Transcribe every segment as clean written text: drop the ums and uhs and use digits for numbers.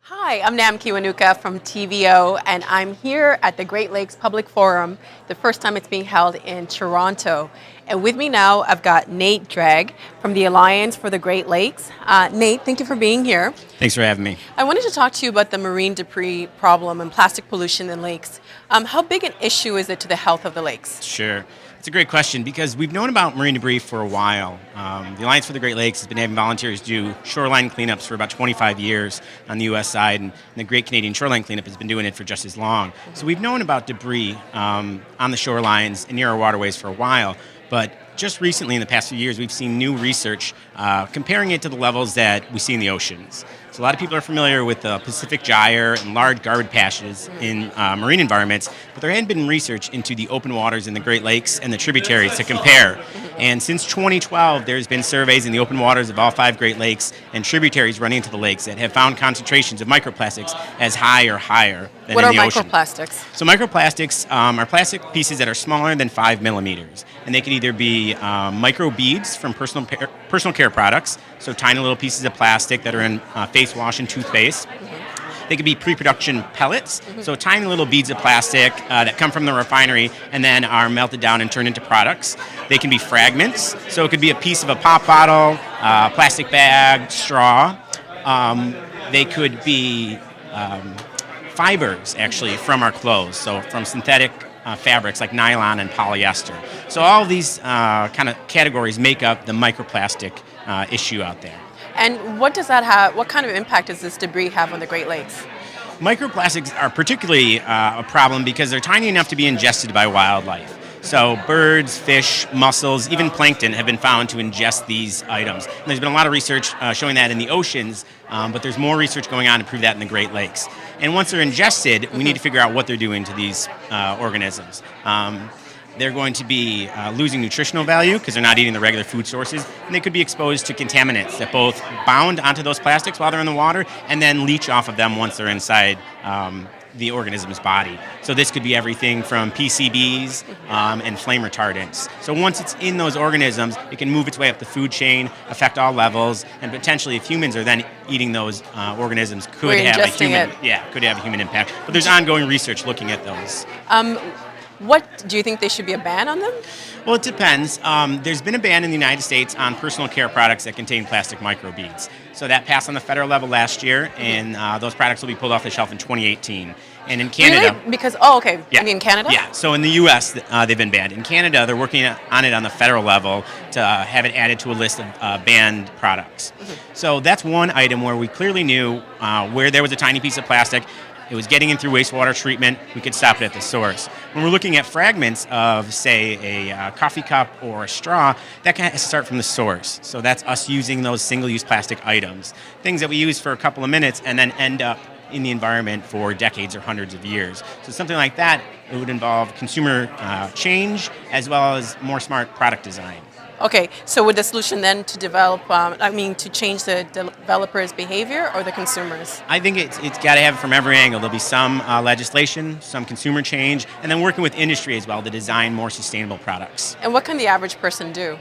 Hi, I'm Kiwanuka from TVO, and I'm here at the Great Lakes Public Forum, the first time it's being held in Toronto. And with me now, I've got Nate Dreg from the Alliance for the Great Lakes. Nate, thank you for being here. Thanks for having me. I wanted to talk to you about the marine debris problem and plastic pollution in lakes. How big an issue is it to the health of the lakes? Sure. It's a great question because we've known about marine debris for a while. The Alliance for the Great Lakes has been having volunteers do shoreline cleanups for about 25 years on the U.S. side, and the Great Canadian Shoreline Cleanup has been doing it for just as long. So we've known about debris on the shorelines and near our waterways for a while, but just recently in the past few years, we've seen new research comparing it to the levels that we see in the oceans. So a lot of people are familiar with the Pacific Gyre and large garbage patches in marine environments, but there hadn't been research into the open waters in the Great Lakes and the tributaries to compare. And since 2012, there's been surveys in the open waters of all 5 Great Lakes and tributaries running into the lakes that have found concentrations of microplastics as high or higher than in the ocean. What are microplastics? So microplastics are plastic pieces that are smaller than 5 millimeters, and they can either be micro beads from personal care products, so tiny little pieces of plastic that are in face wash and toothpaste. They could be pre-production pellets, so tiny little beads of plastic that come from the refinery and then are melted down and turned into products. They can be fragments, so it could be a piece of a pop bottle, plastic bag, straw. They could be fibers, actually, from our clothes, so from synthetic fabrics like nylon and polyester. So all of these kind of categories make up the microplastic issue out there. And what does that have? What kind of impact does this debris have on the Great Lakes? Microplastics are particularly a problem because they're tiny enough to be ingested by wildlife. So birds, fish, mussels, even plankton have been found to ingest these items. And there's been a lot of research showing that in the oceans, but there's more research going on to prove that in the Great Lakes. And once they're ingested, we need to figure out what they're doing to these organisms. They're going to be losing nutritional value because they're not eating the regular food sources, and they could be exposed to contaminants that both bound onto those plastics while they're in the water and then leach off of them once they're inside the organism's body. So this could be everything from PCBs and flame retardants. So once it's in those organisms, it can move its way up the food chain, affect all levels, and potentially if humans are then eating those organisms, could have a human impact. But there's ongoing research looking at those. What do you think there should be a ban on them? Well, it depends. There's been a ban in the United States on personal care products that contain plastic microbeads. So that passed on the federal level last year, and those products will be pulled off the shelf in 2018. And in Canada... Really? Because, okay. Yeah. In Canada? Yeah. So in the U.S., they've been banned. In Canada, they're working on it on the federal level to have it added to a list of banned products. So that's one item where we clearly knew where there was a tiny piece of plastic, it was getting in through wastewater treatment, we could stop it at the source. When we're looking at fragments of, say, a coffee cup or a straw, that can start from the source. So that's us using those single-use plastic items, things that we use for a couple of minutes and then end up in the environment for decades or hundreds of years. So something like that, it would involve consumer change as well as more smart product design. Okay, so would the solution then to develop, to change the developers' behavior or the consumers? I think it's got to have it from every angle. There'll be some legislation, some consumer change, and then working with industry as well to design more sustainable products. And what can the average person do?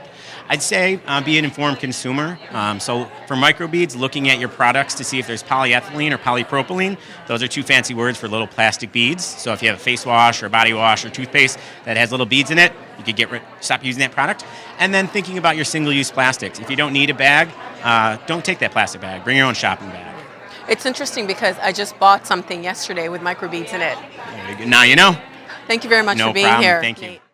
I'd say be an informed consumer. So for microbeads, looking at your products to see if there's polyethylene or polypropylene. Those are 2 fancy words for little plastic beads. So if you have a face wash or a body wash or toothpaste that has little beads in it, you could stop using that product. And then thinking about your single-use plastics. If you don't need a bag, don't take that plastic bag. Bring your own shopping bag. It's interesting because I just bought something yesterday with microbeads in it. Now you know. Thank you very much for being here. here. No problem. Thank you.